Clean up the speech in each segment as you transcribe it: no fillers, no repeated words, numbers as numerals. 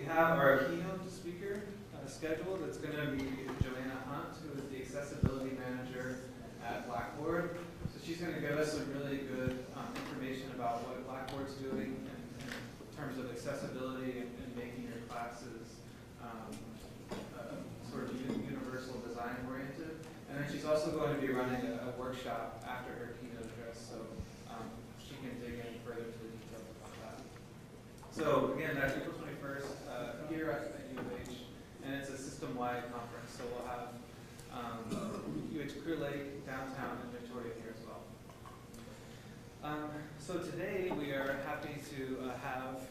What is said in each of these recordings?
have our keynote speaker scheduled. It's going to be Joanna Hunt, who is the accessibility manager at Blackboard. So she's going to give us some really good information about what Blackboard's doing in terms of accessibility and making your classes sort of universal design oriented. And then she's also going to be running a workshop after her keynote address, so she can dig in further to the details about that. So again, that's April 21st here at U of H, and it's a system-wide conference. So we'll have UH Clear Lake, downtown, and Victoria here as well. So today we are happy to have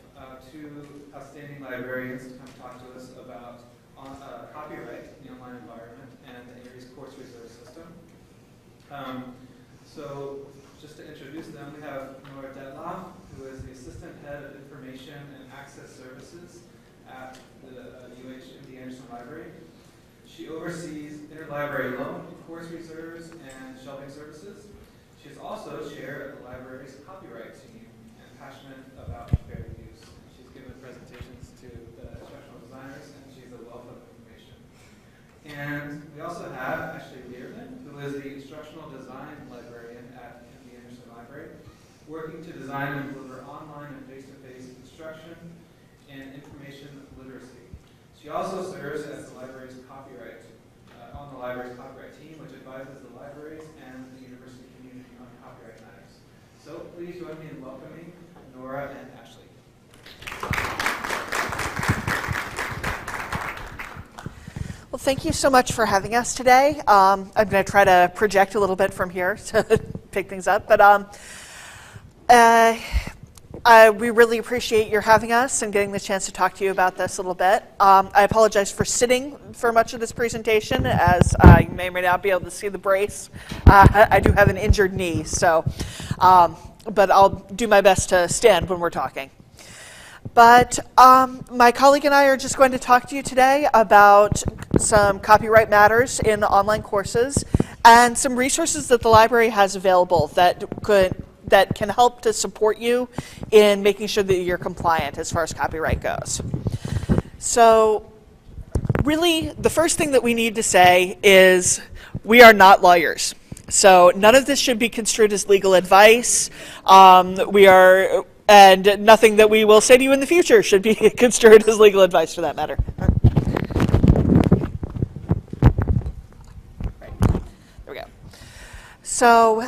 two outstanding librarians to come talk to us about copyright in the online environment and the ARIES course reserve system. So just to introduce them, we have Nora Detloff, who is the Assistant Head of Information and Access Services at the UH Anderson Library. She oversees interlibrary loan, course reserves, and shelving services. She is also chair of the library's copyright team and passionate about fair use. She's given presentations to the instructional designers, and she's a wealth of information. And we also have Ashley Learman, who is the instructional design librarian at the Anderson Library, working to design and deliver online and face-to-face instruction and information literacy. She also serves as the library's copyright, on the library's copyright team, which advises the libraries and the university community on copyright matters. So please join me in welcoming Nora and Ashley. Well, thank you so much for having us today. I'm going to try to project a little bit from here to pick things up, but we really appreciate your having us and getting the chance to talk to you about this a little bit. I apologize for sitting for much of this presentation, as you may or may not be able to see the brace. I do have an injured knee, so, but I'll do my best to stand when we're talking. But my colleague and I are just going to talk to you today about some copyright matters in online courses and some resources that the library has available that can help to support you in making sure that you're compliant as far as copyright goes. So really, the first thing that we need to say is we are not lawyers. So none of this should be construed as legal advice. And nothing that we will say to you in the future should be construed as legal advice for that matter. Right. There we go. So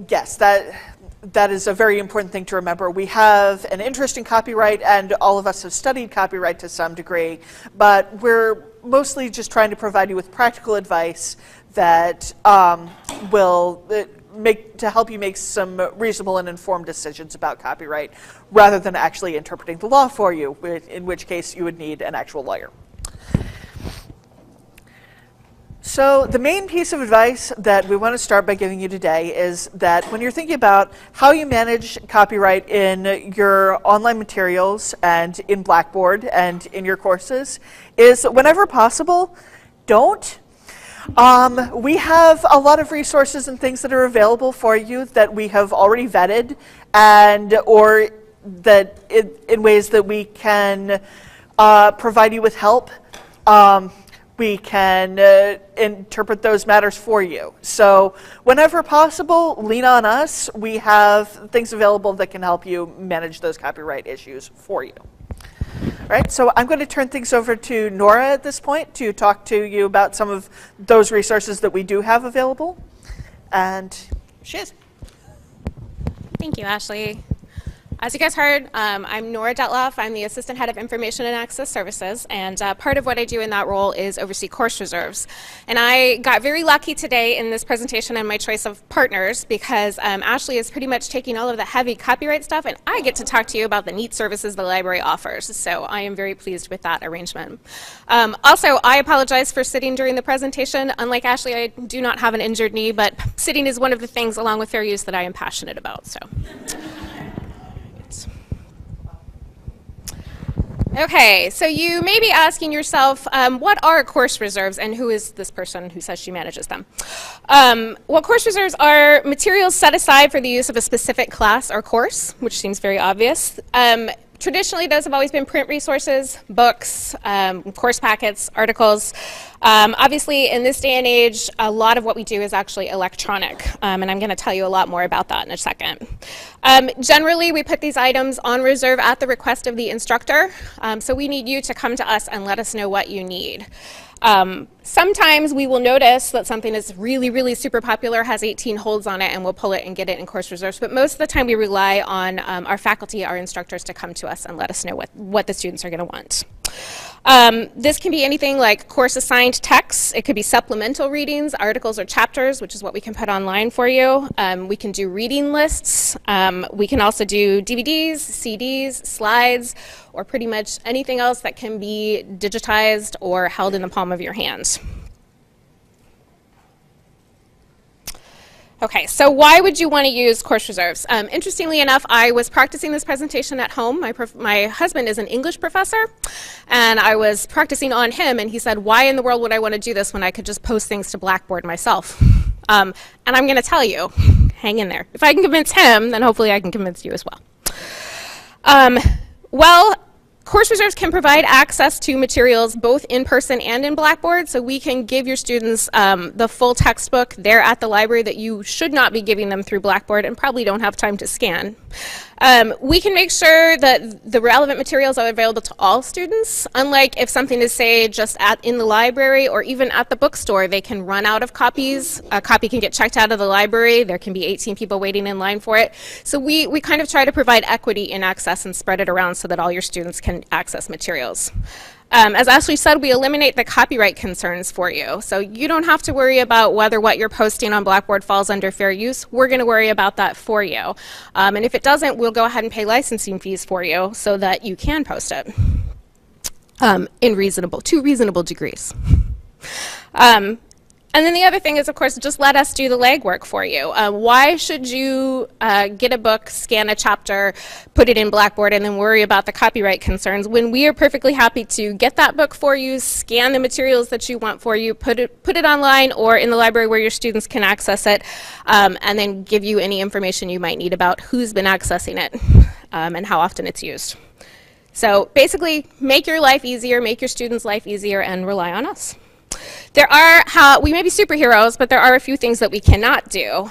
yes, that is a very important thing to remember. We have an interest in copyright, and all of us have studied copyright to some degree, but we're mostly just trying to provide you with practical advice that will help you make some reasonable and informed decisions about copyright, rather than actually interpreting the law for you, in which case you would need an actual lawyer. So the main piece of advice that we want to start by giving you today is that when you're thinking about how you manage copyright in your online materials and in Blackboard and in your courses, is whenever possible, don't. We have a lot of resources and things that are available for you that we have already vetted, or that in ways that we can provide you with help. We can interpret those matters for you. So whenever possible, lean on us. We have things available that can help you manage those copyright issues for you. All right, so I'm going to turn things over to Nora at this point to talk to you about some of those resources that we do have available. And she is. Thank you, Ashley. As you guys heard, I'm Nora Detloff. I'm the Assistant Head of Information and Access Services, and part of what I do in that role is oversee course reserves. And I got very lucky today in this presentation and my choice of partners, because Ashley is pretty much taking all of the heavy copyright stuff, and I get to talk to you about the neat services the library offers. So I am very pleased with that arrangement. Also, I apologize for sitting during the presentation. Unlike Ashley, I do not have an injured knee, but sitting is one of the things, along with fair use, that I am passionate about. So. Okay, so you may be asking yourself, what are course reserves and who is this person who says she manages them? Well, course reserves are materials set aside for the use of a specific class or course, which seems very obvious. Traditionally, those have always been print resources, books, course packets, articles. Obviously, in this day and age, a lot of what we do is actually electronic, and I'm going to tell you a lot more about that in a second. Generally, we put these items on reserve at the request of the instructor, so we need you to come to us and let us know what you need. Sometimes we will notice that something is really, really super popular, has 18 holds on it, and we'll pull it and get it in course reserves. But most of the time we rely on our faculty, our instructors, to come to us and let us know what the students are going to want. This can be anything like course assigned texts. It could be supplemental readings, articles or chapters, which is what we can put online for you. We can do reading lists. We can also do DVDs, CDs, slides, or pretty much anything else that can be digitized or held in the palm of your hand. Okay, so why would you want to use course reserves? Interestingly enough, I was practicing this presentation at home. My husband is an English professor, and I was practicing on him, and he said, why in the world would I want to do this when I could just post things to Blackboard myself? And I'm going to tell you, hang in there. If I can convince him, then hopefully I can convince you as well. Well, course reserves can provide access to materials both in person and in Blackboard, so we can give your students the full textbook there at the library that you should not be giving them through Blackboard and probably don't have time to scan. We can make sure that the relevant materials are available to all students. Unlike if something is, say, just in the library or even at the bookstore, they can run out of copies. A copy can get checked out of the library. There can be 18 people waiting in line for it. So we kind of try to provide equity in access and spread it around so that all your students can access materials. As Ashley said, we eliminate the copyright concerns for you. So you don't have to worry about whether what you're posting on Blackboard falls under fair use. We're going to worry about that for you. And if it doesn't, we'll go ahead and pay licensing fees for you so that you can post it in to reasonable degrees. And then the other thing is, of course, just let us do the legwork for you. Why should you get a book, scan a chapter, put it in Blackboard, and then worry about the copyright concerns when we are perfectly happy to get that book for you, scan the materials that you want for you, put it online or in the library where your students can access it, and then give you any information you might need about who's been accessing it and how often it's used. So basically, make your life easier, make your students' life easier, and rely on us. We may be superheroes, but there are a few things that we cannot do.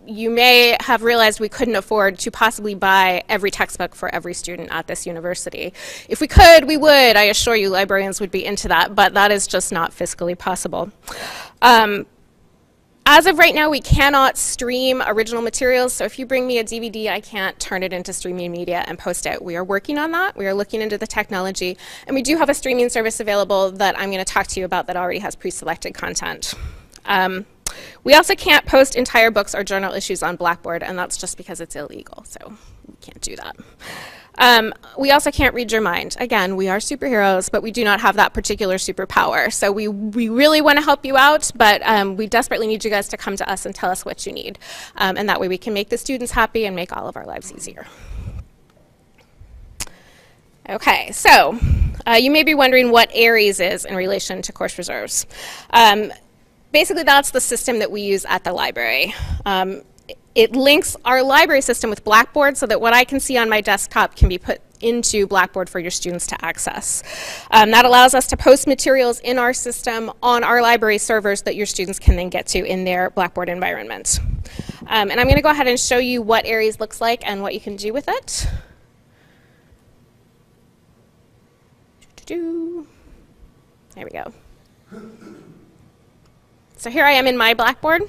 You may have realized we couldn't afford to possibly buy every textbook for every student at this university. If we could, we would. I assure you librarians would be into that, but that is just not fiscally possible. As of right now, we cannot stream original materials, so if you bring me a DVD, I can't turn it into streaming media and post it. We are working on that. We are looking into the technology, and we do have a streaming service available that I'm going to talk to you about that already has pre-selected content. We also can't post entire books or journal issues on Blackboard, and that's just because it's illegal, so we can't do that. We also can't read your mind. Again, we are superheroes, but we do not have that particular superpower. So we really want to help you out, but we desperately need you guys to come to us and tell us what you need. And that way we can make the students happy and make all of our lives easier. Okay, so you may be wondering what ARIES is in relation to course reserves. Basically, that's the system that we use at the library. It links our library system with Blackboard so that what I can see on my desktop can be put into Blackboard for your students to access. That allows us to post materials in our system on our library servers that your students can then get to in their Blackboard environment. And I'm going to go ahead and show you what ARIES looks like and what you can do with it. There we go. So here I am in my Blackboard.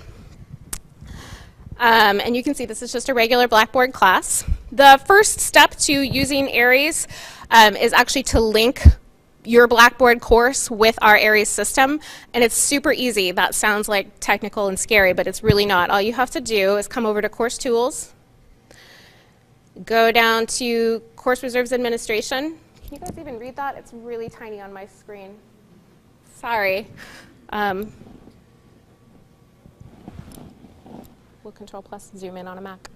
And you can see this is just a regular Blackboard class. The first step to using ARIES is actually to link your Blackboard course with our ARIES system, and it's super easy. That sounds like technical and scary, but it's really not. All you have to do is come over to Course Tools, go down to Course Reserves Administration. Can you guys even read that? It's really tiny on my screen. Sorry. Will Control+ zoom in on a Mac?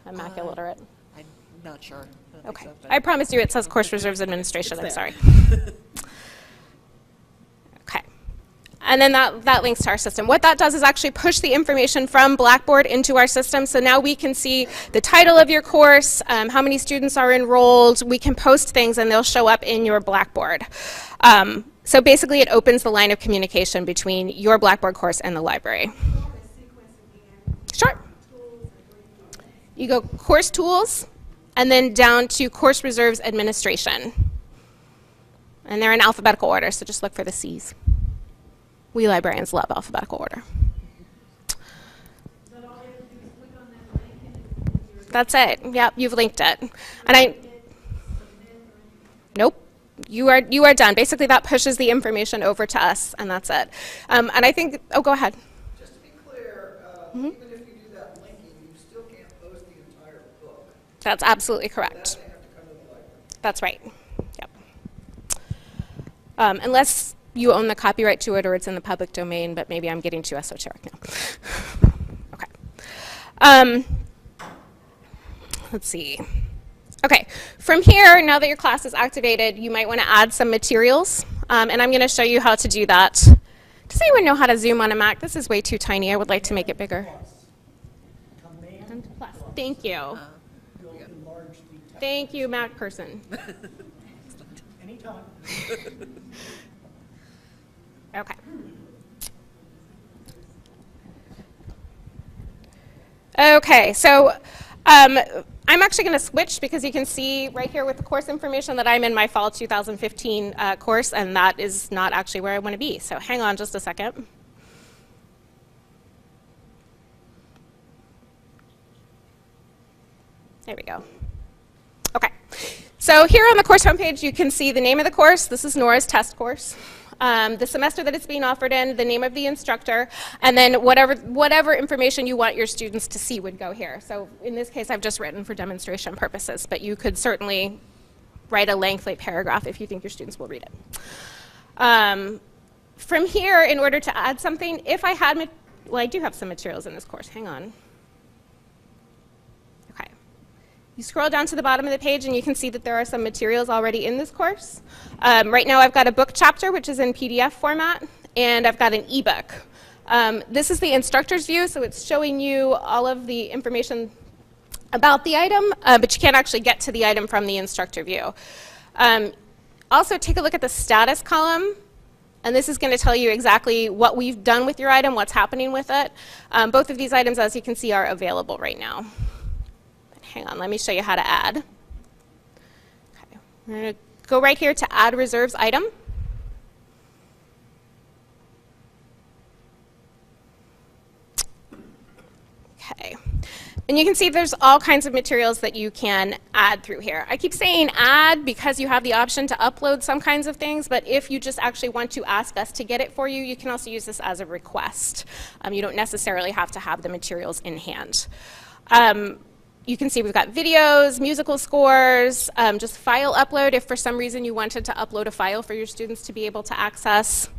I'm Mac illiterate. I'm not sure. Okay. I promise you it says Course Reserves Administration. I'm sorry. Okay. And then that links to our system. What that does is actually push the information from Blackboard into our system. So now we can see the title of your course, how many students are enrolled. We can post things and they'll show up in your Blackboard. So basically it opens the line of communication between your Blackboard course and the library. Sure. You go Course Tools and then down to Course Reserves Administration. And they're in alphabetical order, so just look for the C's. We librarians love alphabetical order. That's it. Yep, you've linked it. And nope. You are done. Basically, that pushes the information over to us, and that's it. And I think, oh, go ahead. Just to be clear, even if you do that linking, you still can't post the entire book. That's absolutely correct. They have to come to the library. That's right. Yep. Unless you own the copyright to it or it's in the public domain, but maybe I'm getting too esoteric now. Okay. Let's see. Okay, from here, now that your class is activated, you might want to add some materials, and I'm going to show you how to do that. Does anyone know how to zoom on a Mac? This is way too tiny. I would like to make it bigger. Command plus. Thank you. Thank you, Mac person. Anytime. Okay. Okay, so I'm actually going to switch because you can see right here with the course information that I'm in my fall 2015 course, and that is not actually where I want to be. So hang on just a second. There we go. Okay. So here on the course homepage, you can see the name of the course. This is Nora's test course. The semester that it's being offered in, the name of the instructor, and then whatever information you want your students to see would go here. So in this case, I've just written for demonstration purposes, but you could certainly write a lengthy paragraph if you think your students will read it. From here, in order to add something, if I had, well, I do have some materials in this course. Hang on. Okay. You scroll down to the bottom of the page and you can see that there are some materials already in this course. Right now I've got a book chapter which is in PDF format, and I've got an ebook. This is the instructor's view, so it's showing you all of the information about the item, but you can't actually get to the item from the instructor view. Also take a look at the status column, and this is going to tell you exactly what we've done with your item, what's happening with it. Both of these items, as you can see, are available right now. Hang on, let me show you how to add. Okay. We're going to go right here to Add Reserves Item. Okay. And you can see there's all kinds of materials that you can add through here. I keep saying add because you have the option to upload some kinds of things, but if you just actually want to ask us to get it for you, you can also use this as a request. You don't necessarily have to have the materials in hand. You can see we've got videos, musical scores, just file upload if for some reason you wanted to upload a file for your students to be able to access,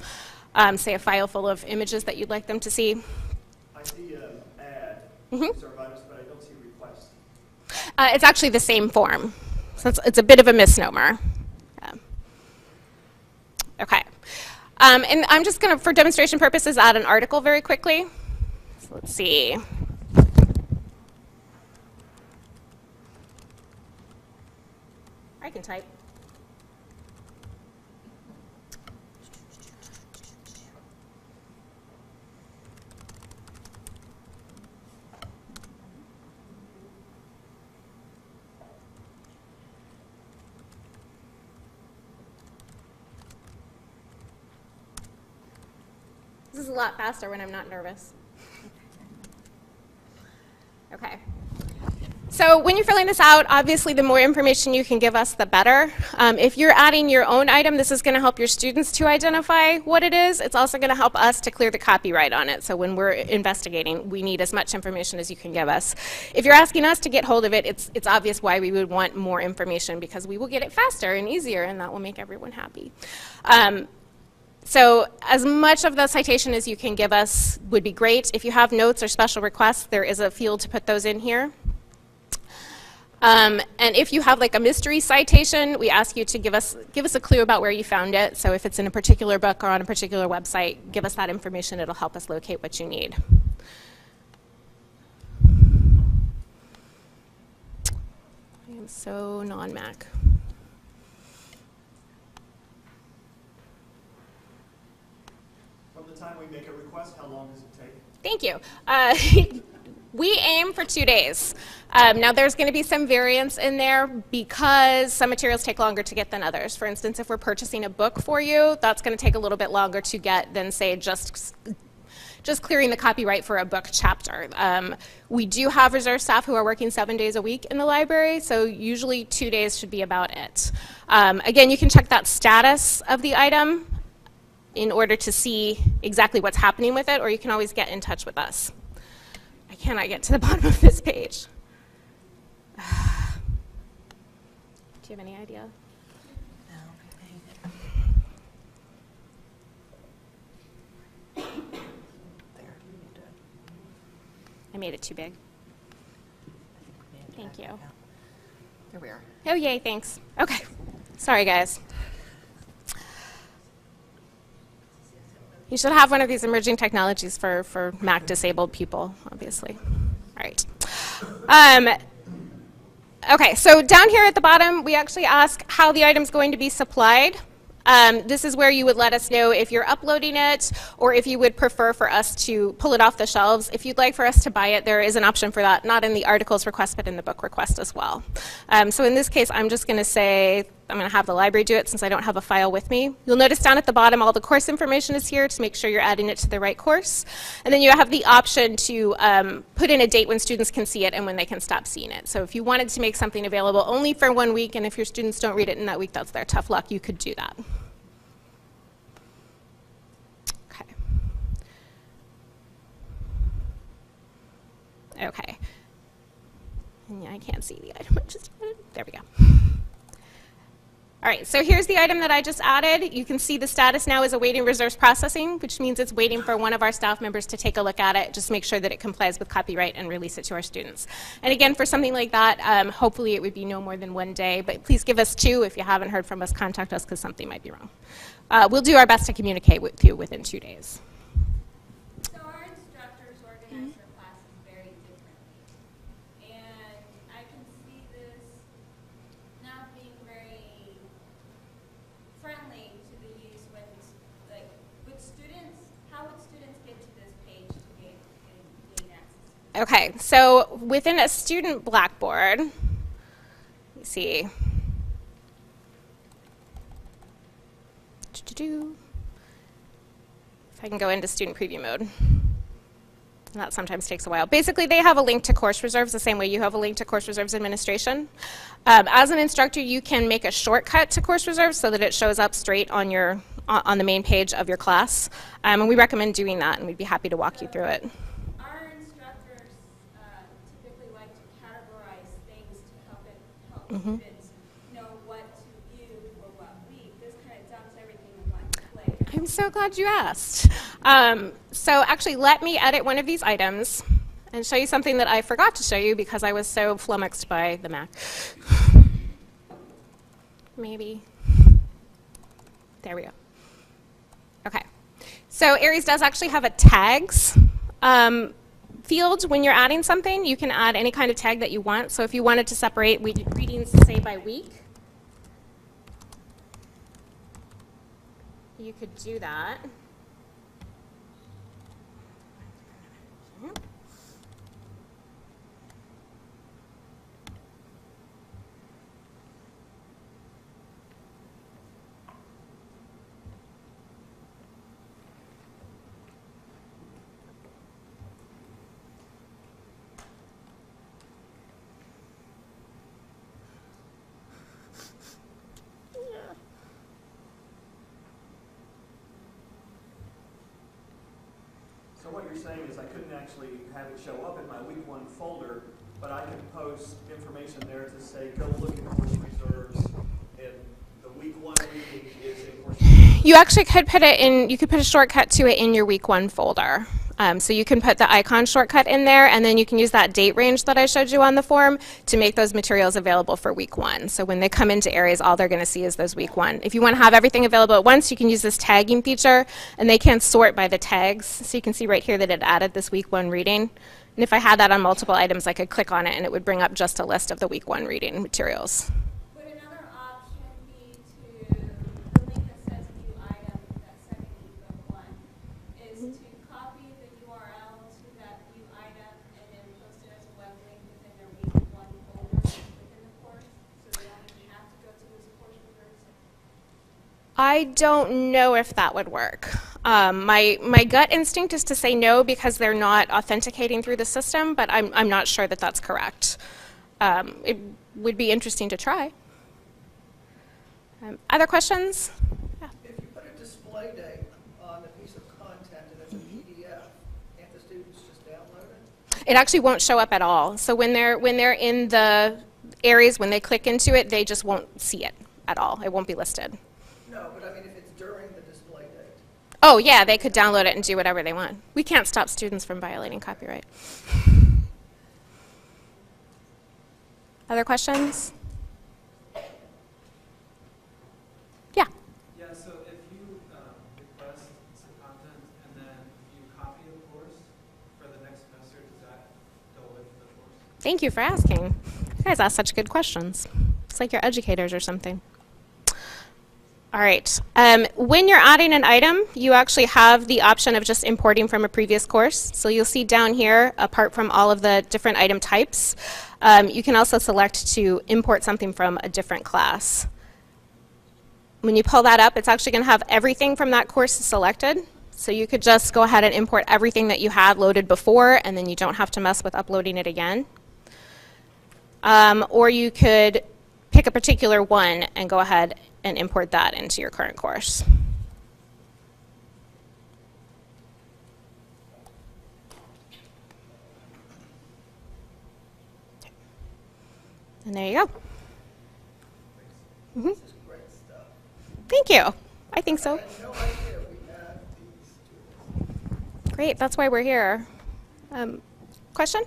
say a file full of images that you'd like them to see. I see add, Mm-hmm. but I don't see request. It's actually the same form, so it's a bit of a misnomer. Okay, and I'm just going to, for demonstration purposes, add an article very quickly. So let's see. I can type. This is a lot faster when I'm not nervous. Okay. So when you're filling this out, obviously the more information you can give us, the better. If you're adding your own item, this is going to help your students to identify what it is. It's also going to help us to clear the copyright on it. So when we're investigating, we need as much information as you can give us. If you're asking us to get hold of it, it's obvious why we would want more information, because we will get it faster and easier, and that will make everyone happy. So as much of the citation as you can give us would be great. If you have notes or special requests, there is a field to put those in here. And if you have like a mystery citation, we ask you to give us a clue about where you found it. So if it's in a particular book or on a particular website, give us that information. It'll help us locate what you need. I am so non-Mac. From the time we make a request, how long does it take? Thank you. We aim for 2 days. Now there's going to be some variance in there because some materials take longer to get than others. For instance, if we're purchasing a book for you, that's going to take a little bit longer to get than, say, just clearing the copyright for a book chapter. We do have reserve staff who are working 7 days a week in the library, so usually 2 days should be about it. Again, you can check that status of the item in order to see exactly what's happening with it, or you can always get in touch with us. I cannot get to the bottom of this page. Do you have any idea? I made it too big. Thank you. There we are. Oh, yay, thanks. Okay. Sorry, guys. You should have one of these emerging technologies for Mac-disabled people, obviously. All right. Okay, so down here at the bottom, we actually ask how the item's going to be supplied. This is where you would let us know if you're uploading it or if you would prefer for us to pull it off the shelves. If you'd like for us to buy it, there is an option for that, not in the articles request, but in the book request as well. So in this case, I'm just going to say, I'm going to have the library do it since I don't have a file with me. You'll notice down at the bottom, all the course information is here to make sure you're adding it to the right course. And then you have the option to put in a date when students can see it and when they can stop seeing it. So if you wanted to make something available only for 1 week, and if your students don't read it in that week, that's their tough luck, you could do that. Okay. Okay. And yeah, I can't see the item. There we go. All right, so here's the item that I just added. You can see the status now is awaiting reserves processing, which means it's waiting for one of our staff members to take a look at it, just make sure that it complies with copyright and release it to our students. And again, for something like that, hopefully it would be no more than 1 day, but please give us 2. If you haven't heard from us, contact us because something might be wrong. We'll do our best to communicate with you within 2 days. So our instructors organize their classes very differently. And I can see this not being very friendly to the use when, like, with students, how would students get to this page to gain access? Okay, so within a student Blackboard, let me see. If I can go into student preview mode. That sometimes takes a while. Basically, they have a link to course reserves the same way you have a link to course reserves administration. As an instructor, you can make a shortcut to course reserves so that it shows up straight on your on the main page of your class. And we recommend doing that, and we'd be happy to walk you through it. Our instructors typically like to categorize things to help students know what to view for what week. This kind of dumps everything in one place. I'm so glad you asked. So actually, let me edit one of these items and show you something that I forgot to show you because I was so flummoxed by the Mac. Maybe. There we go. Okay. So Aries does actually have a tags field. When you're adding something, you can add any kind of tag that you want. So if you wanted to separate readings, say, by week, you could do that. So what you're saying is I couldn't actually have it show up in my week 1 folder, but I can post information there to say, go look at course reserves, and the week 1 reading is in course reserves. You actually could put it in, you could put a shortcut to it in your week 1 folder. So you can put the icon shortcut in there, and then you can use that date range that I showed you on the form to make those materials available for week 1. So when they come into Aries, all they're going to see is those week 1. If you want to have everything available at once, you can use this tagging feature, and they can sort by the tags. So you can see right here that it added this week 1 reading. And if I had that on multiple items, I could click on it, and it would bring up just a list of the week 1 reading materials. Would another option be to, the link that says view item, that second ebook one, is to copy the URL to that view item and then post it as a web link within their week 1 folder within the course, so they don't even have to go to this course reserves? I don't know if that would work. My gut instinct is to say no because they're not authenticating through the system, but I'm not sure that that's correct. It would be interesting to try. Other questions? Yeah. If you put a display date on a piece of content and it's a PDF, can't the students just download it? It actually won't show up at all. So when they're in the areas, when they click into it, they just won't see it at all. It won't be listed. No, but I mean if it's during the display date. Oh yeah, they could download it and do whatever they want. We can't stop students from violating copyright. Other questions? Yeah. Yeah, so if you request some content and then you copy the course for the next semester, does that go with the course? Thank you for asking. You guys ask such good questions. It's like you're educators or something. All right. When you're adding an item, you actually have the option of just importing from a previous course. So you'll see down here, apart from all of the different item types, you can also select to import something from a different class. When you pull that up, it's actually going to have everything from that course selected. So you could just go ahead and import everything that you had loaded before, and then you don't have to mess with uploading it again. Or you could pick a particular one and go ahead and import that into your current course. And there you go. This is great stuff. Thank you. I think I so. had no idea we had these tools. Great, that's why we're here. Question?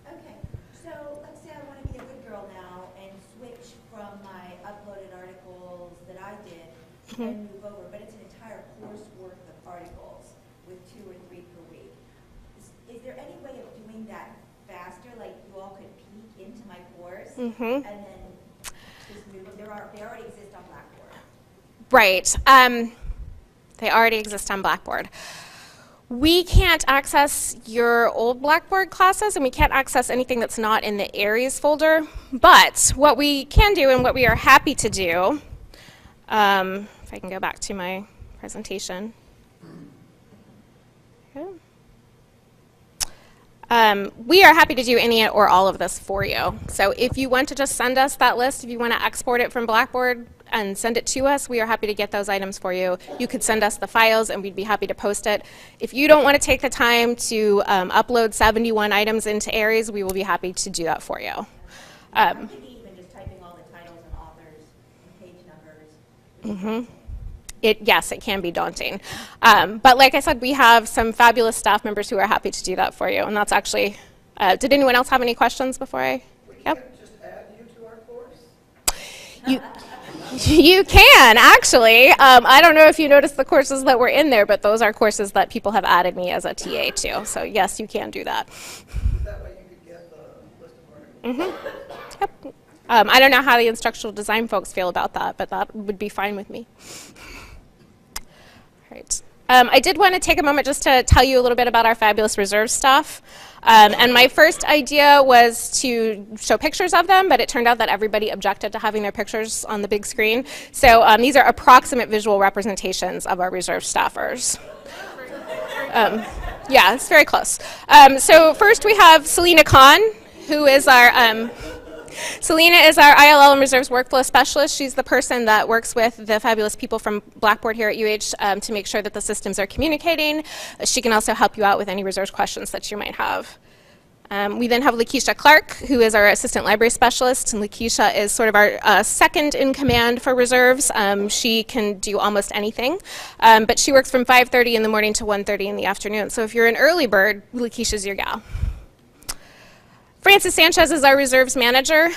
Okay, so let's say I want to be a good girl now and switch from my uploaded articles that I did and move over, but it's an entire course worth of articles with 2 or 3 per week. Is there any way of doing that faster, like you all could peek into my course and then just move them? They already exist on Blackboard. Right. They already exist on Blackboard. We can't access your old Blackboard classes, and we can't access anything that's not in the Aries folder. But what we can do, and what we are happy to do, if I can go back to my presentation. Okay. We are happy to do any or all of this for you. So if you want to just send us that list, if you want to export it from Blackboard and send it to us, we are happy to get those items for you. You could send us the files and we'd be happy to post it. If you don't want to take the time to upload 71 items into Aries, we will be happy to do that for you. I'm thinking even just typing all the titles and authors and page numbers. Yes, it can be daunting. But like I said, we have some fabulous staff members who are happy to do that for you. And that's actually, did anyone else have any questions before I? We Yep. can't just add you to our course? You can, actually. I don't know if you noticed the courses that were in there, but those are courses that people have added me as a TA to. So yes, you can do that. That way you could get the list of articles. Yep. I don't know how the instructional design folks feel about that, but that would be fine with me. All right. I did want to take a moment just to tell you a little bit about our fabulous reserve staff. And my first idea was to show pictures of them, but it turned out that everybody objected to having their pictures on the big screen. So these are approximate visual representations of our reserve staffers. Yeah, it's very close. So first we have Selena Kahn, who is our Selena is our ILL and Reserves Workflow Specialist. She's the person that works with the fabulous people from Blackboard here at UH to make sure that the systems are communicating. She can also help you out with any reserves questions that you might have. We then have Lakeisha Clark, who is our assistant library specialist, and Lakeisha is sort of our second in command for reserves. She can do almost anything, but she works from 5:30 in the morning to 1:30 in the afternoon. So if you're an early bird, Lakeisha's your gal. Frances Sanchez is our reserves manager.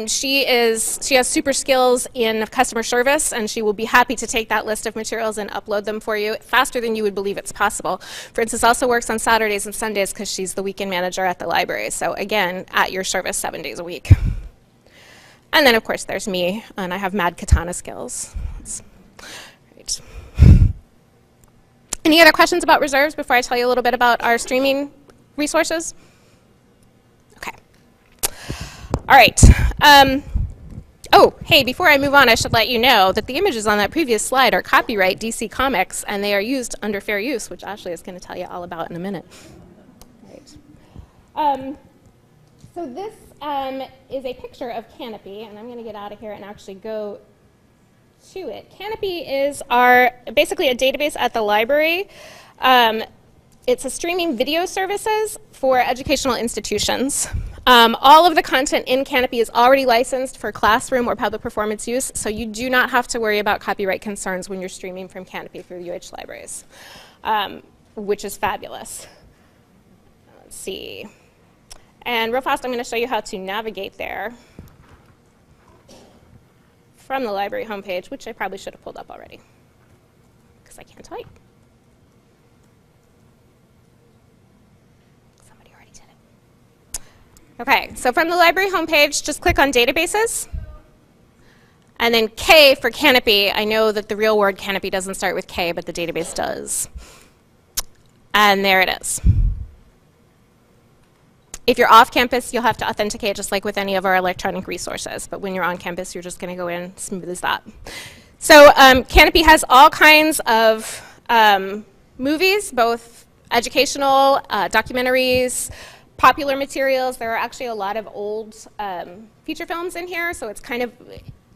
She has super skills in customer service, and she will be happy to take that list of materials and upload them for you faster than you would believe it's possible. Frances also works on Saturdays and Sundays because she's the weekend manager at the library. So again, at your service 7 days a week. And then of course there's me, and I have mad katana skills. Right. Any other questions about reserves before I tell you a little bit about our streaming resources? All right. Oh, hey, before I move on, I should let you know that the images on that previous slide are copyright DC Comics, and they are used under fair use, which Ashley is going to tell you all about in a minute. Right. So this is a picture of Canopy, and I'm going to get out of here and actually go to it. Canopy is basically a database at the library. It's a streaming video services for educational institutions. All of the content in Canopy is already licensed for classroom or public performance use, so you do not have to worry about copyright concerns when you're streaming from Canopy through UH libraries, which is fabulous. Let's see. And real fast, I'm going to show you how to navigate there from the library homepage, which I probably should have pulled up already, because I can't type. Okay, so from the library homepage, just click on Databases, and then K for Canopy. I know that the real word Canopy doesn't start with K, but the database does. And there it is. If you're off campus, you'll have to authenticate just like with any of our electronic resources, but when you're on campus, you're just going to go in smooth as that. So Canopy has all kinds of movies, both educational, documentaries, popular materials. There are actually a lot of old feature films in here, so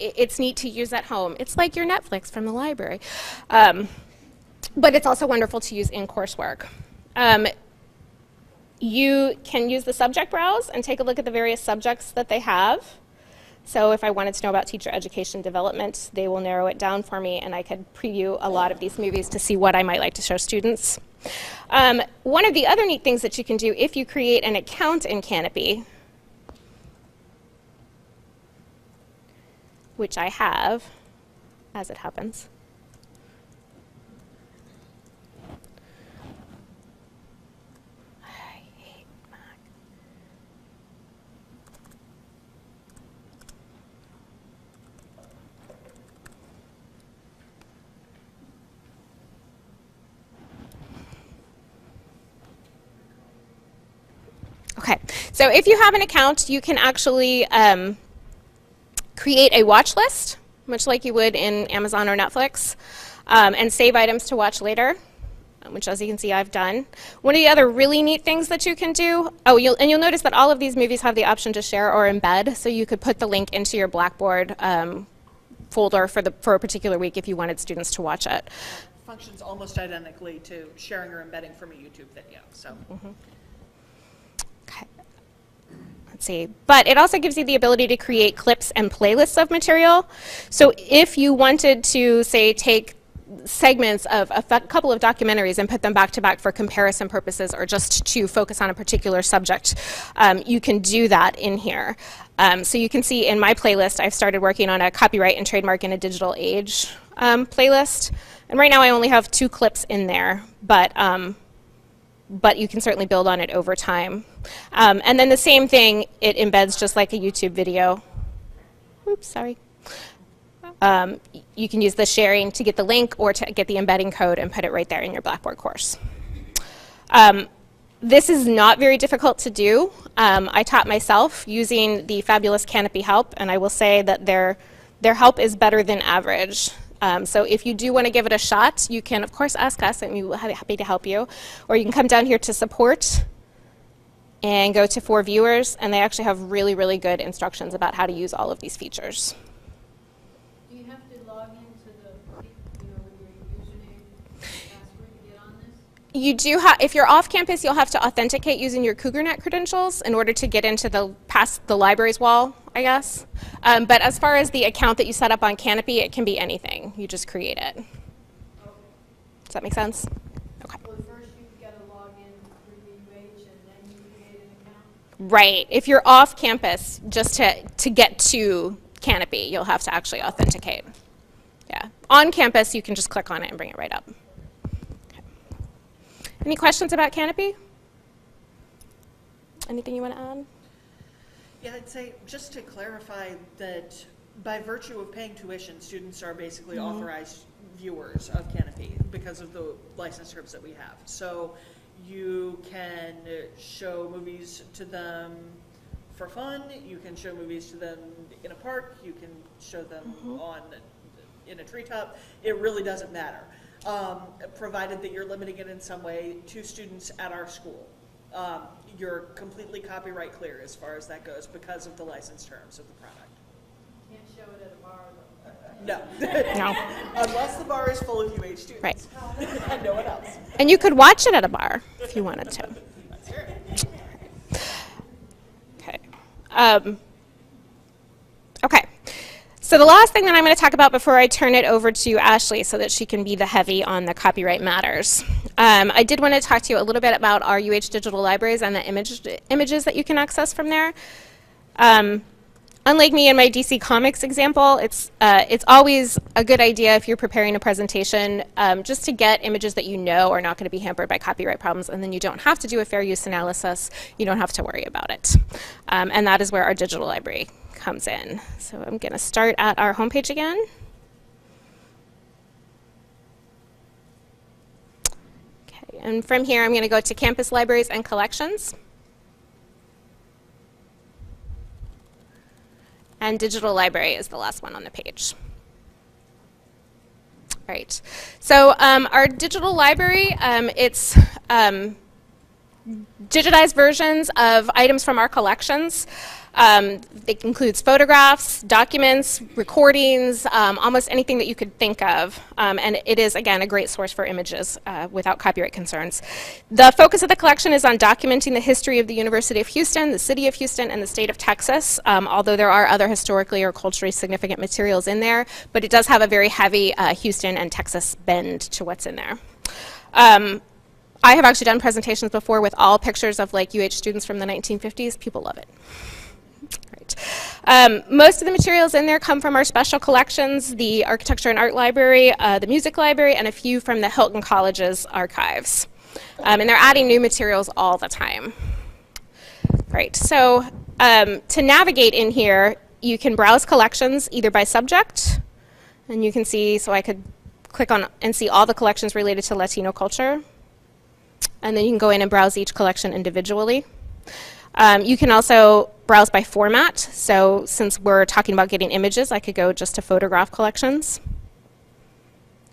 it's neat to use at home. It's like your Netflix from the library. But it's also wonderful to use in coursework. You can use the subject browse and take a look at the various subjects that they have. So if I wanted to know about teacher education development, they will narrow it down for me, and I could preview a lot of these movies to see what I might like to show students. One of the other neat things that you can do if you create an account in Canopy, which I have, as it happens. I hate Mac. Okay, so if you have an account, you can actually create a watch list, much like you would in Amazon or Netflix, and save items to watch later, which as you can see I've done. One of the other really neat things that you can do, you'll notice that all of these movies have the option to share or embed, so you could put the link into your Blackboard folder for a particular week if you wanted students to watch it. Functions almost identically to sharing or embedding from a YouTube video. So. Mm-hmm. Okay. Let's see. But it also gives you the ability to create clips and playlists of material. So if you wanted to, say, take segments of a couple of documentaries and put them back to back for comparison purposes or just to focus on a particular subject, you can do that in here. So you can see in my playlist, I've started working on a copyright and trademark in a digital age playlist. And right now I only have 2 clips in there, but you can certainly build on it over time. And then the same thing, it embeds just like a YouTube video. Oops, sorry. You can use the sharing to get the link or to get the embedding code and put it right there in your Blackboard course. This is not very difficult to do. I taught myself using the fabulous Canopy help, and I will say that their help is better than average. So if you do want to give it a shot, you can, of course, ask us, and we will be happy to help you. Or you can come down here to support and go to For Viewers, and they actually have really, really good instructions about how to use all of these features. Do you have to log into with your username and password to get on this? You do have, if you're off campus, you'll have to authenticate using your CougarNet credentials in order to get into past the library's wall, I guess. But as far as the account that you set up on Canopy, it can be anything. You just create it. Does that make sense? Okay. Well, first you've got to log in through the UH and then you create an account? Right. If you're off campus, just to get to Canopy, you'll have to actually authenticate. Yeah. On campus, you can just click on it and bring it right up. Okay. Any questions about Canopy? Anything you want to add? Yeah, I'd say just to clarify that by virtue of paying tuition, students are basically authorized viewers of Canopy because of the license terms that we have. So you can show movies to them for fun, you can show movies to them in a park, you can show them in a treetop. It really doesn't matter, provided that you're limiting it in some way to students at our school. You're completely copyright clear as far as that goes because of the license terms of the product. Can't show it at a bar though. No. No. Unless the bar is full of UH students. Right. And no one else. And you could watch it at a bar if you wanted to. Okay. Okay. So the last thing that I'm going to talk about before I turn it over to Ashley so that she can be the heavy on the copyright matters. I did want to talk to you a little bit about our UH digital libraries and the images that you can access from there. Unlike me in my DC Comics example, it's always a good idea if you're preparing a presentation just to get images that you know are not going to be hampered by copyright problems, and then you don't have to do a fair use analysis. You don't have to worry about it. And that is where our digital library comes in. So I'm going to start at our homepage again. Okay, and from here I'm going to go to Campus Libraries and Collections. And Digital Library is the last one on the page. All right. So our digital library, it's digitized versions of items from our collections. It includes photographs, documents, recordings, almost anything that you could think of. And it is, again, a great source for images without copyright concerns. The focus of the collection is on documenting the history of the University of Houston, the city of Houston, and the state of Texas, although there are other historically or culturally significant materials in there. But it does have a very heavy Houston and Texas bend to what's in there. I have actually done presentations before with all pictures of like UH students from the 1950s. People love it. Most of the materials in there come from our special collections, the Architecture and Art Library, the Music Library, and a few from the Hilton College's archives. And they're adding new materials all the time. Right, so to navigate in here, you can browse collections either by subject, and you can see, so I could click on and see all the collections related to Latino culture. And then you can go in and browse each collection individually. You can also browse by format. So since we're talking about getting images, I could go just to photograph collections.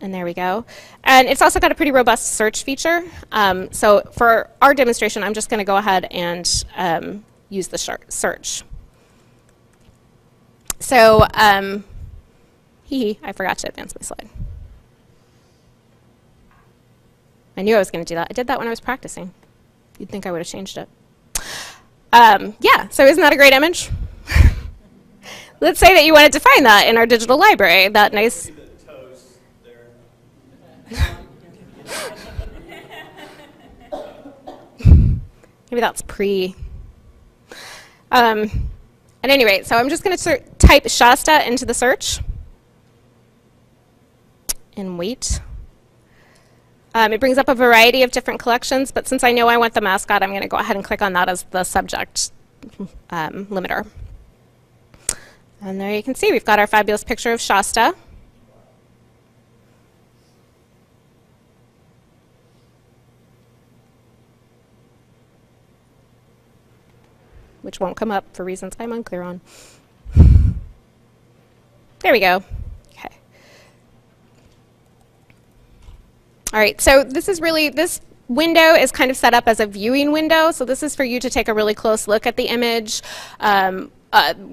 And there we go. And it's also got a pretty robust search feature. So for our demonstration, I'm just going to go ahead and use the search. So I forgot to advance my slide. I knew I was going to do that. I did that when I was practicing. You'd think I would have changed it. Yeah, so isn't that a great image? Let's say that you wanted to find that in our digital library. That nice. See the toes there. Maybe that's pre. At any rate, so I'm just going to type Shasta into the search and wait. It brings up a variety of different collections, but since I know I want the mascot, I'm going to go ahead and click on that as the subject limiter. And there you can see we've got our fabulous picture of Shasta. Which won't come up for reasons I'm unclear on. There we go. Okay. All right, so this is really, this window is kind of set up as a viewing window. So this is for you to take a really close look at the image,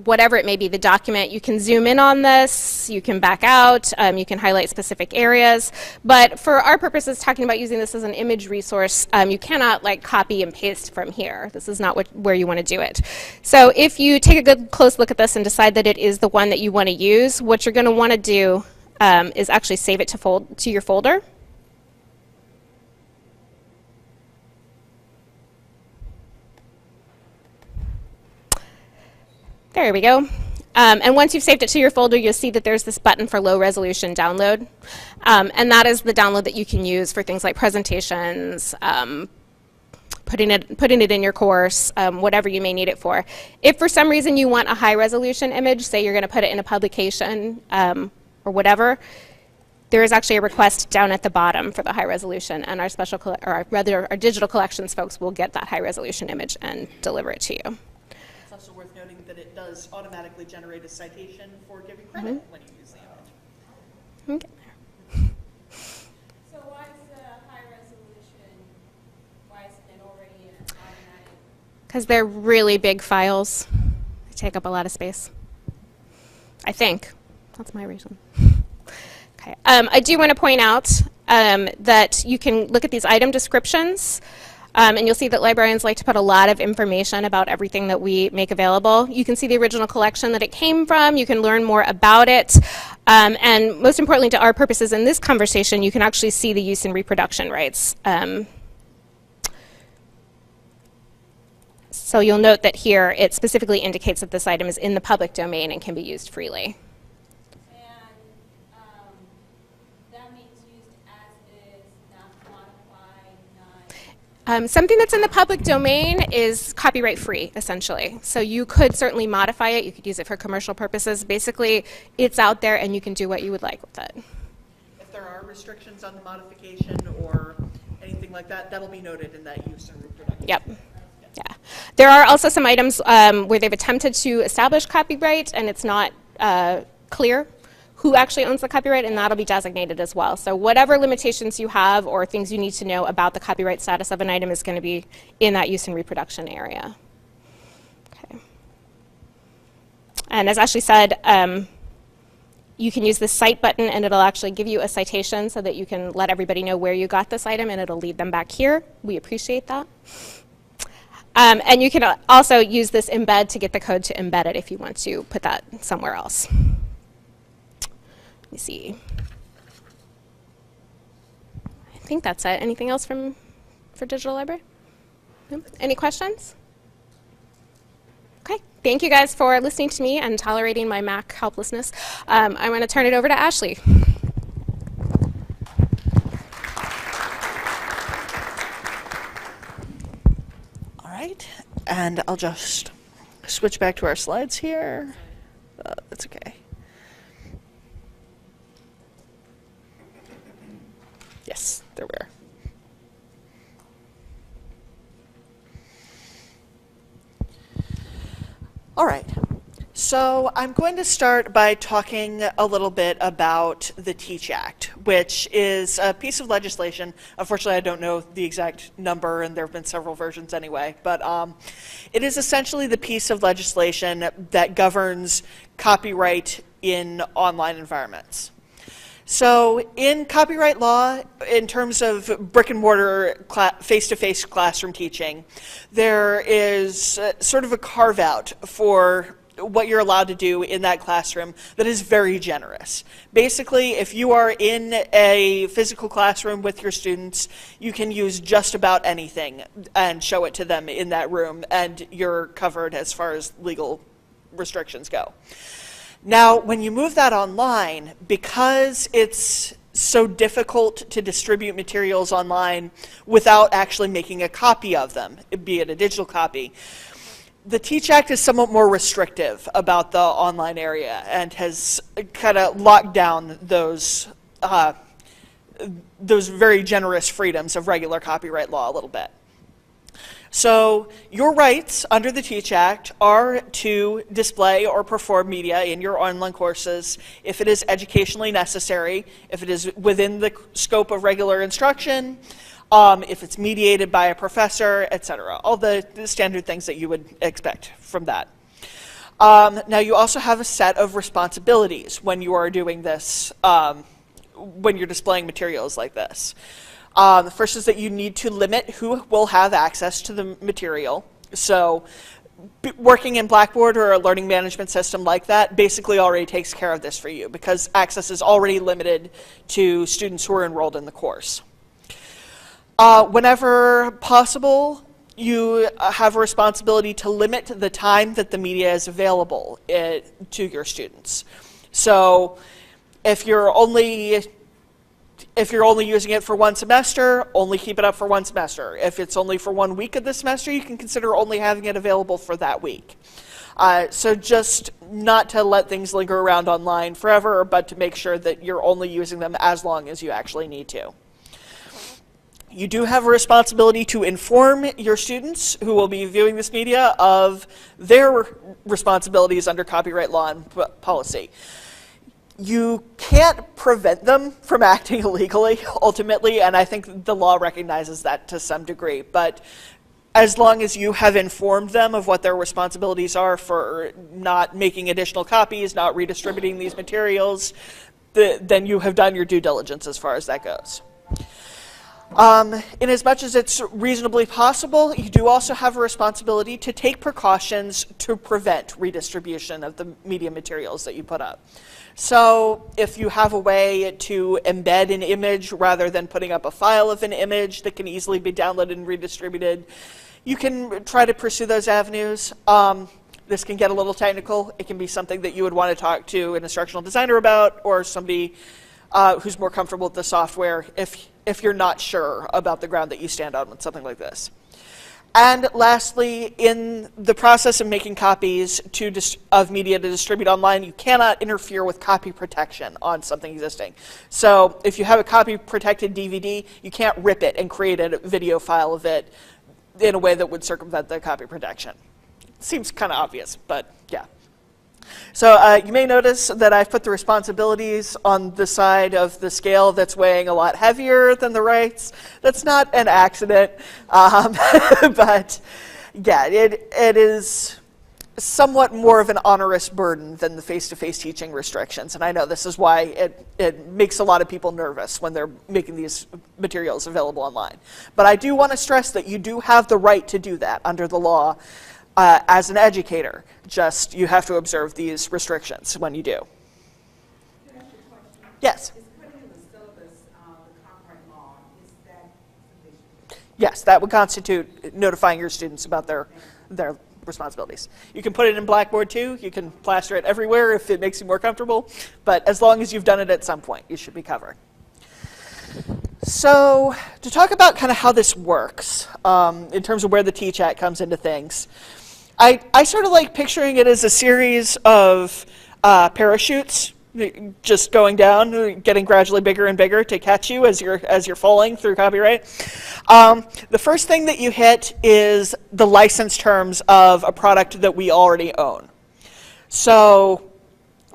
whatever it may be, the document. You can zoom in on this, you can back out, you can highlight specific areas. But for our purposes, talking about using this as an image resource, you cannot like copy and paste from here. This is not where you want to do it. So if you take a good close look at this and decide that it is the one that you want to use, what you're going to want to do is actually save it to your folder. There we go. And once you've saved it to your folder, you'll see that there's this button for low resolution download. And that is the download that you can use for things like presentations, putting it in your course, whatever you may need it for. If for some reason you want a high resolution image, say you're going to put it in a publication or whatever, there is actually a request down at the bottom for the high resolution, and our digital collections folks will get that high resolution image and deliver it to you. It's also worth noting that it does automatically generate a citation for giving credit when you use the image. Okay. So why is the high resolution, why isn't it already in an automatic? Because they're really big files. They take up a lot of space. I think. That's my reason. Okay. I do want to point out that you can look at these item descriptions, and you'll see that librarians like to put a lot of information about everything that we make available. You can see the original collection that it came from. You can learn more about it. And most importantly to our purposes in this conversation, you can actually see the use and reproduction rights. So you'll note that here it specifically indicates that this item is in the public domain and can be used freely. Something that's in the public domain is copyright free, essentially. So you could certainly modify it. You could use it for commercial purposes. Basically, it's out there and you can do what you would like with it. If there are restrictions on the modification or anything like that, that'll be noted in that use and reproduction. Yep. Yeah. There are also some items where they've attempted to establish copyright and it's not clear who actually owns the copyright, and that'll be designated as well. So whatever limitations you have or things you need to know about the copyright status of an item is going to be in that use and reproduction area. Okay. And as Ashley said, you can use the cite button and it'll actually give you a citation so that you can let everybody know where you got this item and it'll lead them back here. We appreciate that. And you can also use this embed to get the code to embed it if you want to put that somewhere else. Let me see. I think that's it. Anything else for Digital Library? No? Any questions? Okay. Thank you guys for listening to me and tolerating my Mac helplessness. I'm going to turn it over to Ashley. All right. And I'll just switch back to our slides here. That's okay. Yes, there we are. All right. So I'm going to start by talking a little bit about the TEACH Act, which is a piece of legislation. Unfortunately, I don't know the exact number, and there have been several versions anyway, but it is essentially the piece of legislation that governs copyright in online environments. So in copyright law, in terms of brick and mortar face-to-face classroom teaching, there is sort of a carve out for what you're allowed to do in that classroom that is very generous. Basically, if you are in a physical classroom with your students, you can use just about anything and show it to them in that room, and you're covered as far as legal restrictions go. Now, when you move that online, because it's so difficult to distribute materials online without actually making a copy of them, be it a digital copy, the TEACH Act is somewhat more restrictive about the online area and has kind of locked down those very generous freedoms of regular copyright law a little bit. So your rights under the TEACH Act are to display or perform media in your online courses if it is educationally necessary, if it is within the scope of regular instruction, if it's mediated by a professor, etc. All the standard things that you would expect from that. Now you also have a set of responsibilities when you are doing this, when you're displaying materials like this. The first is that you need to limit who will have access to the material. So working in Blackboard or a learning management system like that basically already takes care of this for you because access is already limited to students who are enrolled in the course. Whenever possible, you have a responsibility to limit the time that the media is available to your students. So if you're only using it for one semester, only keep it up for one semester. If it's only for 1 week of the semester, you can consider only having it available for that week. So just not to let things linger around online forever, but to make sure that you're only using them as long as you actually need to. You do have a responsibility to inform your students who will be viewing this media of their responsibilities under copyright law and policy. You can't prevent them from acting illegally, ultimately, and I think the law recognizes that to some degree. But as long as you have informed them of what their responsibilities are for not making additional copies, not redistributing these materials, then you have done your due diligence as far as that goes. In as much as it's reasonably possible, you do also have a responsibility to take precautions to prevent redistribution of the media materials that you put up. So if you have a way to embed an image rather than putting up a file of an image that can easily be downloaded and redistributed, you can try to pursue those avenues. This can get a little technical. It can be something that you would want to talk to an instructional designer about or somebody who's more comfortable with the software if you're not sure about the ground that you stand on with something like this. And lastly, in the process of making copies of media to distribute online, you cannot interfere with copy protection on something existing. So if you have a copy protected DVD, you can't rip it and create a video file of it in a way that would circumvent the copy protection. Seems kind of obvious, but yeah. So you may notice that I've put the responsibilities on the side of the scale that's weighing a lot heavier than the rights. That's not an accident, but yeah, it is somewhat more of an onerous burden than the face-to-face teaching restrictions. And I know this is why it makes a lot of people nervous when they're making these materials available online. But I do want to stress that you do have the right to do that under the law. As an educator, just you have to observe these restrictions when you do. Can I ask you a question? Yes. Is putting in the syllabus the copyright law, is that sufficient? Yes, that would constitute notifying your students about their responsibilities. You can put it in Blackboard too. You can plaster it everywhere if it makes you more comfortable. But as long as you've done it at some point, you should be covered. So to talk about kind of how this works in terms of where the Teach Act comes into things, I sort of like picturing it as a series of parachutes just going down, getting gradually bigger and bigger to catch you as you're falling through copyright. The first thing that you hit is the license terms of a product that we already own. So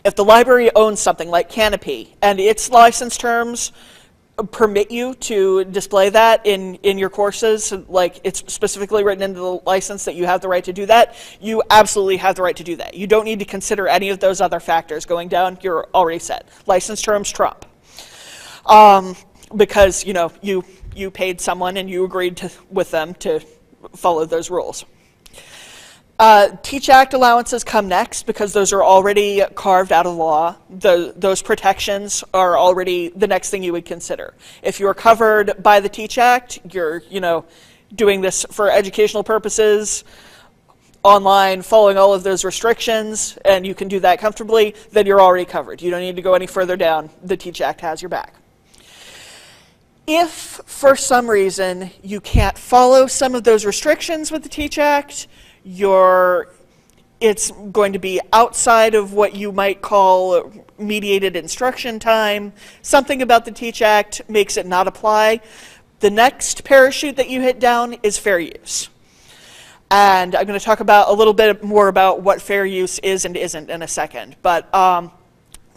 if the library owns something like Canopy and its license terms permit you to display that in your courses, like it's specifically written into the license that you have the right to do that, you absolutely have the right to do that. You don't need to consider any of those other factors going down. You're already set. License terms trump. Because you paid someone and you agreed with them to follow those rules. Teach Act allowances come next because those are already carved out of law. Those protections are already the next thing you would consider. If you're covered by the Teach Act, you're doing this for educational purposes, online, following all of those restrictions, and you can do that comfortably, then you're already covered. You don't need to go any further down. The Teach Act has your back. If, for some reason, you can't follow some of those restrictions with the Teach Act, it's going to be outside of what you might call mediated instruction time. Something about the Teach Act makes it not apply. The next parachute that you hit down is fair use. And I'm going to talk about a little bit more about what fair use is and isn't in a second. But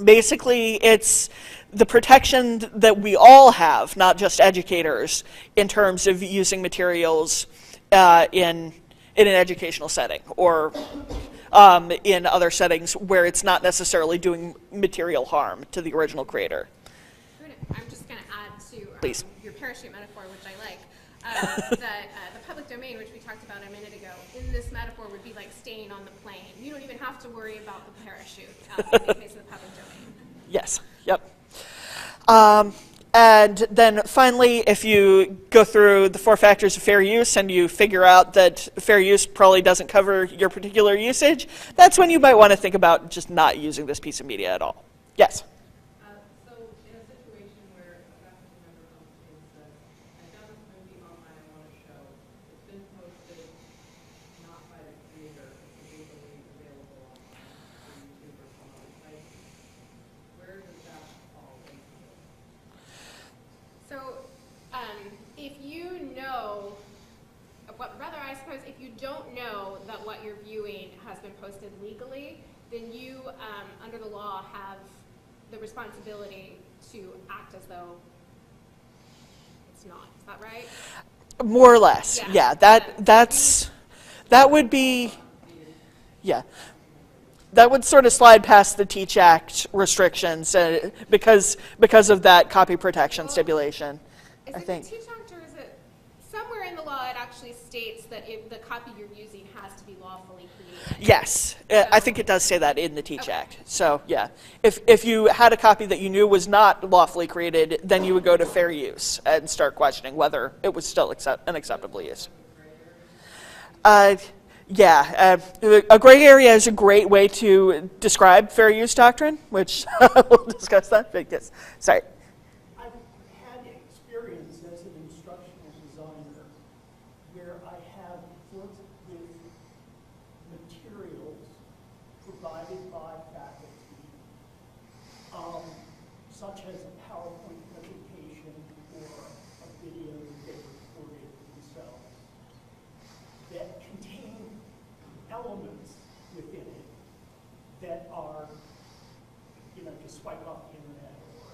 basically, it's the protection that we all have, not just educators, in terms of using materials in an educational setting or in other settings where it's not necessarily doing material harm to the original creator. I'm just going to add to Please. Your parachute metaphor, which I like. That the public domain, which we talked about a minute ago, in this metaphor would be like staying on the plane. You don't even have to worry about the parachute in the case of the public domain. Yes, yep. And then finally, if you go through the 4 factors of fair use and you figure out that fair use probably doesn't cover your particular usage, that's when you might want to think about just not using this piece of media at all. Yes? So in a situation where a faculty member comes to me and says, I found this movie online I want to show, it's been posted not by the creator, it's legally available on YouTube or some other site, where does that fall into? So if you know, rather I suppose if you don't know that what you're viewing has been posted legally, then you, under the law, have the responsibility to act as though it's not. Is that right? More or less, yeah. That would be, yeah. That would sort of slide past the Teach Act restrictions because of that copy protection stipulation, Is I it think. the Teach Act, or is it somewhere in the law it actually states that if the copy you're using has to be lawfully created? Yes, I think it does say that in the Teach Act. So yeah, if you had a copy that you knew was not lawfully created, then you would go to fair use and start questioning whether it was still an acceptable use. Yeah, a gray area is a great way to describe fair use doctrine, which we'll discuss that. But yes, sorry. I've had experience as an instructional designer where I have worked with materials provided by faculty, such as a PowerPoint presentation or a video that they recorded themselves, that contain elements within it that are, just swipe off the internet or,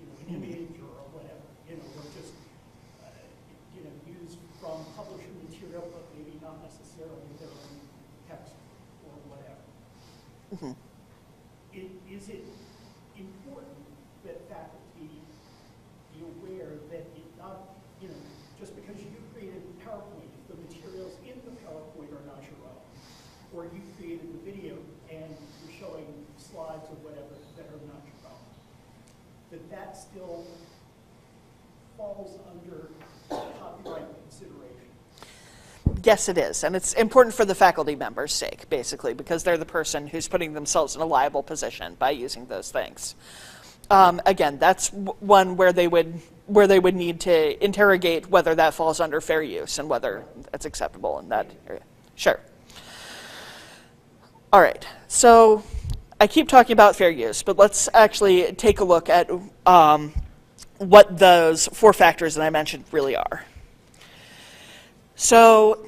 an image or whatever, or just, used from publisher material, but maybe not necessarily their own text or whatever. Mm-hmm. Is it important that faculty be aware that it not, just because you created PowerPoint, if the materials in the PowerPoint are not your own, or you created the video and you're showing slides or whatever that are not your own, that still falls under copyright consideration? Yes, it is, and it's important for the faculty members' sake, basically, because they're the person who's putting themselves in a liable position by using those things. Again, that's one where they would need to interrogate whether that falls under fair use and whether it's acceptable in that area. Sure. All right, so I keep talking about fair use, but let's actually take a look at what those 4 factors that I mentioned really are. So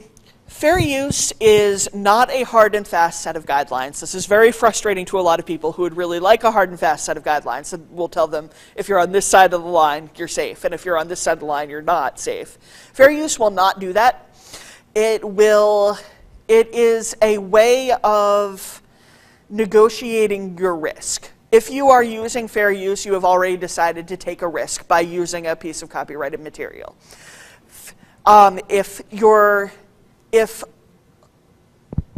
fair use is not a hard and fast set of guidelines. This is very frustrating to a lot of people who would really like a hard and fast set of guidelines. And we'll tell them, if you're on this side of the line, you're safe. And if you're on this side of the line, you're not safe. Fair use will not do that. It is a way of negotiating your risk. If you are using fair use, you have already decided to take a risk by using a piece of copyrighted material. If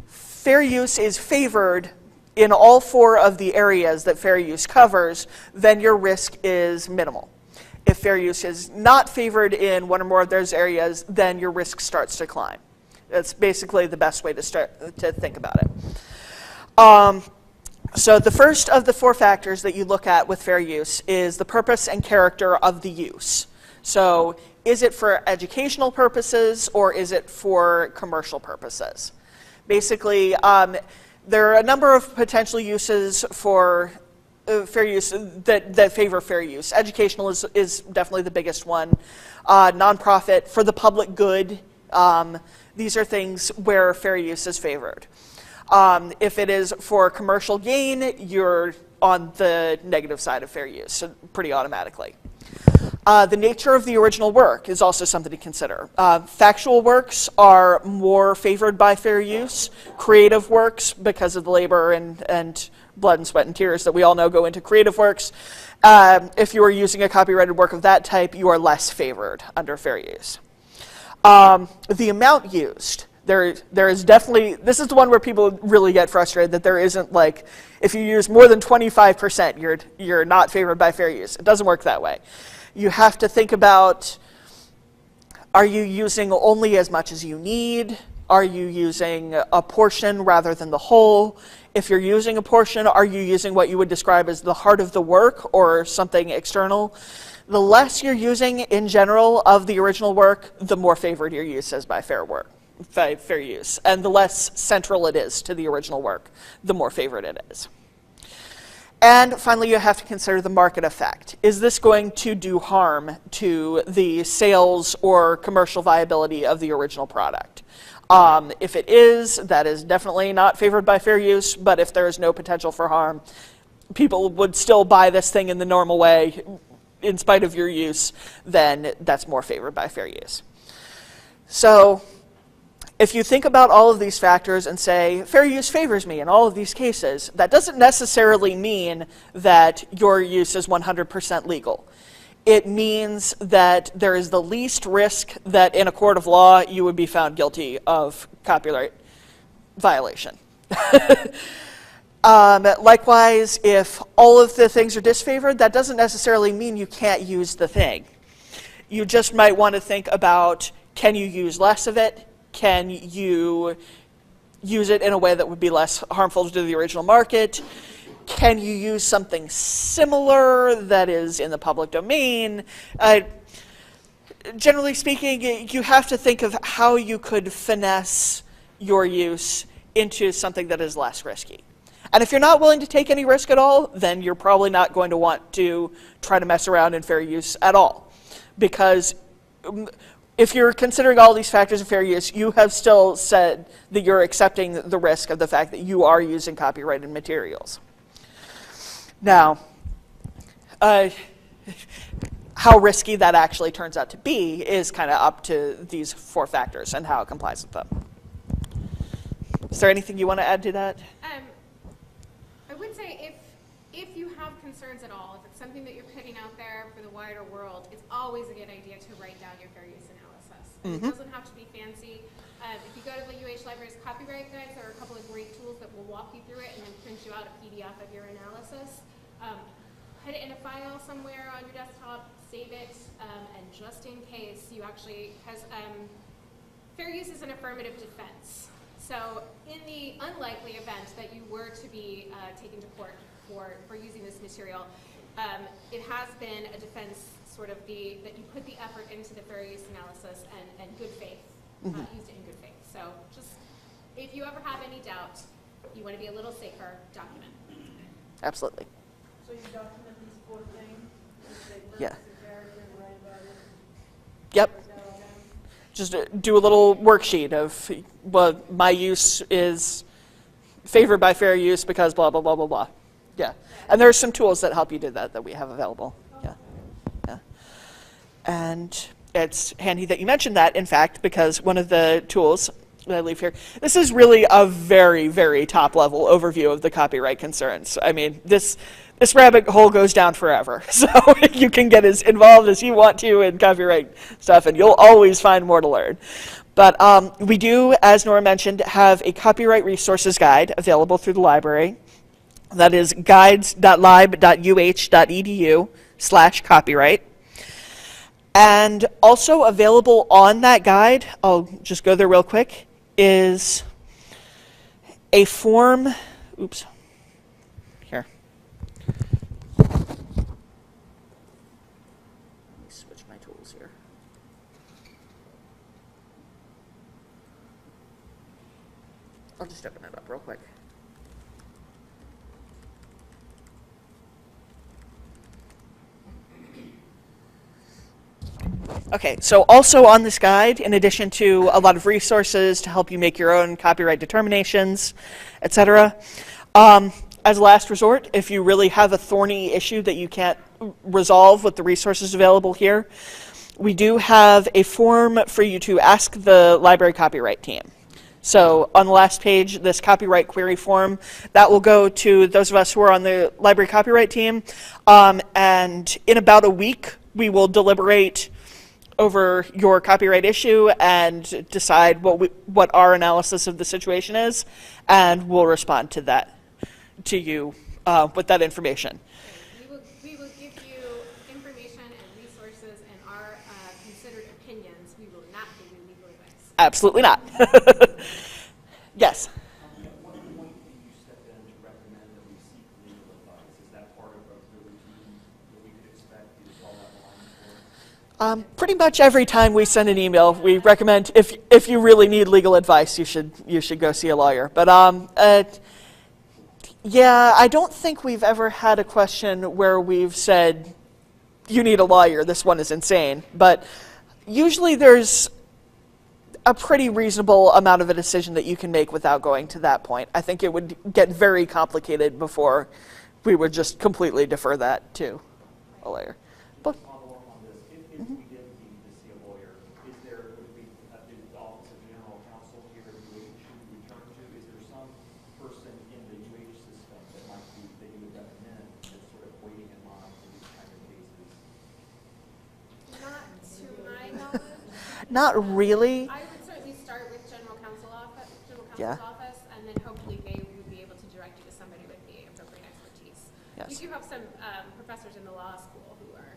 fair use is favored in all 4 of the areas that fair use covers, then your risk is minimal. If fair use is not favored in 1 or more of those areas, then your risk starts to climb. That's basically the best way to think about it. So the first of the 4 factors that you look at with fair use is the purpose and character of the use. So is it for educational purposes or is it for commercial purposes? Basically, there are a number of potential uses for fair use that favor fair use. Educational is definitely the biggest one. Nonprofit, for the public good, these are things where fair use is favored. If it is for commercial gain, you're on the negative side of fair use, so pretty automatically. The nature of the original work is also something to consider. Factual works are more favored by fair use. Creative works, because of the labor and blood and sweat and tears that we all know go into creative works, if you are using a copyrighted work of that type, you are less favored under fair use. The amount used. There is definitely, this is the one where people really get frustrated that there isn't like, if you use more than 25%, you're not favored by fair use. It doesn't work that way. You have to think about, are you using only as much as you need? Are you using a portion rather than the whole? If you're using a portion, are you using what you would describe as the heart of the work or something external? The less you're using in general of the original work, the more favored your use is by fair use. And the less central it is to the original work, the more favored it is. And finally, you have to consider the market effect. Is this going to do harm to the sales or commercial viability of the original product? If it is, that is definitely not favored by fair use, but if there is no potential for harm, people would still buy this thing in the normal way in spite of your use, then that's more favored by fair use. So if you think about all of these factors and say, fair use favors me in all of these cases, that doesn't necessarily mean that your use is 100% legal. It means that there is the least risk that in a court of law you would be found guilty of copyright violation. Likewise, if all of the things are disfavored, that doesn't necessarily mean you can't use the thing. You just might want to think about, can you use less of it? Can you use it in a way that would be less harmful to the original market? Can you use something similar that is in the public domain? Generally speaking, you have to think of how you could finesse your use into something that is less risky. And if you're not willing to take any risk at all, then you're probably not going to want to try to mess around in fair use at all. Because if you're considering all these factors of fair use, you have still said that you're accepting the risk of the fact that you are using copyrighted materials. Now, how risky that actually turns out to be is kind of up to these four factors and how it complies with them. Is there anything you want to add to that? I would say if you have concerns at all, if it's something that you're putting out there for the wider world, it's always a good idea to write down your fair use analysis. Mm-hmm. It doesn't have to be fancy. If you go to the UH Library's copyright guides, there are a couple of great tools that will walk you through it and then print you out a PDF of your analysis. Put it in a file somewhere on your desktop, save it, and just in case you actually, because fair use is an affirmative defense. So in the unlikely event that you were to be taken to court for using this material, it has been a defense sort of that you put the effort into the fair use analysis and good faith, used it in good faith. So just if you ever have any doubt, you want to be a little safer, document. Absolutely. So you document these four things? Yeah. The character and write about it? Yep. Just do a little worksheet of, well, my use is favored by fair use because blah, blah, blah, blah, blah. Yeah. And there are some tools that help you do that we have available. Yeah. Yeah. And it's handy that you mentioned that, in fact, because one of the tools that I leave here, this is really a very, very top-level overview of the copyright concerns. I mean, this rabbit hole goes down forever, so you can get as involved as you want to in copyright stuff, and you'll always find more to learn. But we do, as Nora mentioned, have a copyright resources guide available through the library. That is guides.lib.uh.edu/copyright. And also available on that guide, I'll just go there real quick, is a form, oops, here. Let me switch my tools here. I'll just open it up real quick. Okay, so also on this guide, in addition to a lot of resources to help you make your own copyright determinations, etc., as a last resort, if you really have a thorny issue that you can't resolve with the resources available here, we do have a form for you to ask the library copyright team. So on the last page, this copyright query form, that will go to those of us who are on the library copyright team. And in about a week, we will deliberate over your copyright issue and decide what our analysis of the situation is, and we'll respond to that, to you with that information. We will give you information and resources and our considered opinions. We will not give you legal advice. Absolutely not. Yes. At what point do you step in to recommend that we seek legal advice? Is that part of the routine that we could expect you to draw that line for? Pretty much every time we send an email, we recommend if you really need legal advice, you should go see a lawyer. But yeah, I don't think we've ever had a question where we've said, you need a lawyer, this one is insane. But usually there's a pretty reasonable amount of a decision that you can make without going to that point. I think it would get very complicated before we would just completely defer that to a lawyer. But Follow up on this. If we did need to see a lawyer, would it be the Office of General Counsel here at UH should we turn to? Is there some person in the UH system that you would recommend that's sort of waiting in line for these kind of cases? Not to my knowledge. not really. I would certainly start with General Counsel's Yeah. office, and then hopefully they would be able to direct you to somebody with the appropriate expertise. Yes. We do have some professors in the law school who are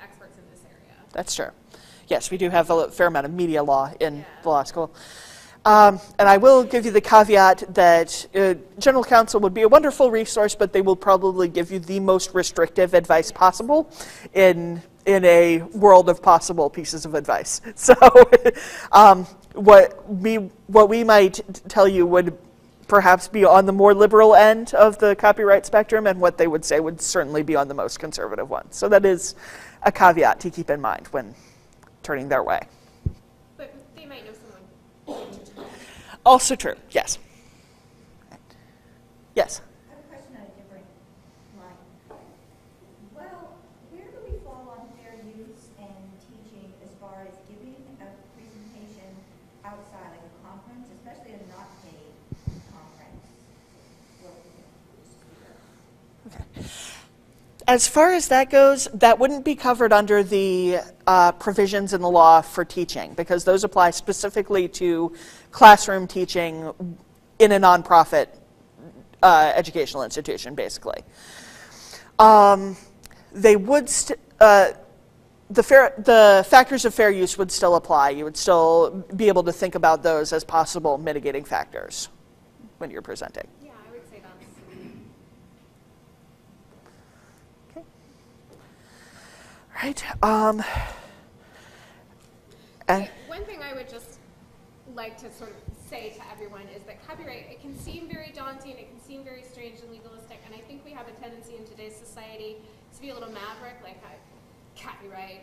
experts in this area. That's true. Yes, we do have a fair amount of media law in Yeah. the law school. And I will give you the caveat that General Counsel would be a wonderful resource, but they will probably give you the most restrictive advice possible in a world of possible pieces of advice. So what we might tell you would perhaps be on the more liberal end of the copyright spectrum, and what they would say would certainly be on the most conservative one. So that is a caveat to keep in mind when turning their way. But they might know someone. Also true, yes. Yes. I have a question on a different line. Well, where do we fall on fair use and teaching as far as giving a presentation outside, like a conference, especially a not paid conference? As far as that goes, that wouldn't be covered under the provisions in the law for teaching, because those apply specifically to classroom teaching in a nonprofit educational institution, basically. They would the factors of fair use would still apply. You would still be able to think about those as possible mitigating factors when you're presenting. Yeah, I would say that's. Right. And One thing I would just like to sort of say to everyone is that copyright, it can seem very daunting, it can seem very strange and legalistic, and I think we have a tendency in today's society to be a little maverick, like copyright,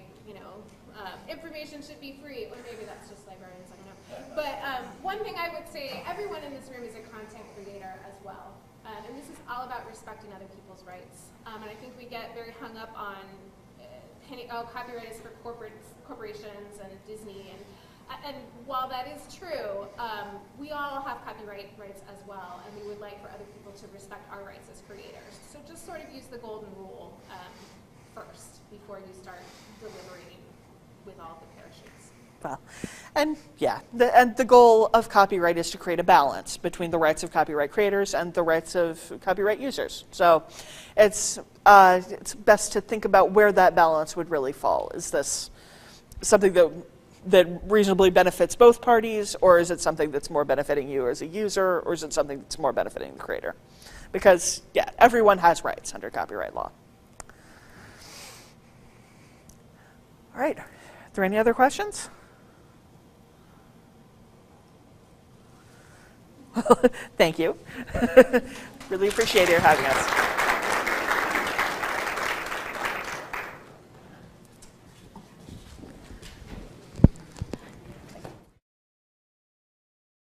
information should be free, or maybe that's just librarians, I don't know. But one thing I would say, everyone in this room is a content creator as well, and this is all about respecting other people's rights. And I think we get very hung up on copyright is for corporations and Disney, and while that is true, we all have copyright rights as well, and we would like for other people to respect our rights as creators. So just sort of use the golden rule first before you start deliberating with all the parachutes. well, and yeah, the goal of copyright is to create a balance between the rights of copyright creators and the rights of copyright users. So it's best to think about where that balance would really fall. Is this something that reasonably benefits both parties, or is it something that's more benefiting you as a user, or is it something that's more benefiting the creator? Because, yeah, everyone has rights under copyright law. All right, are there any other questions? Thank you. Really appreciate your having us.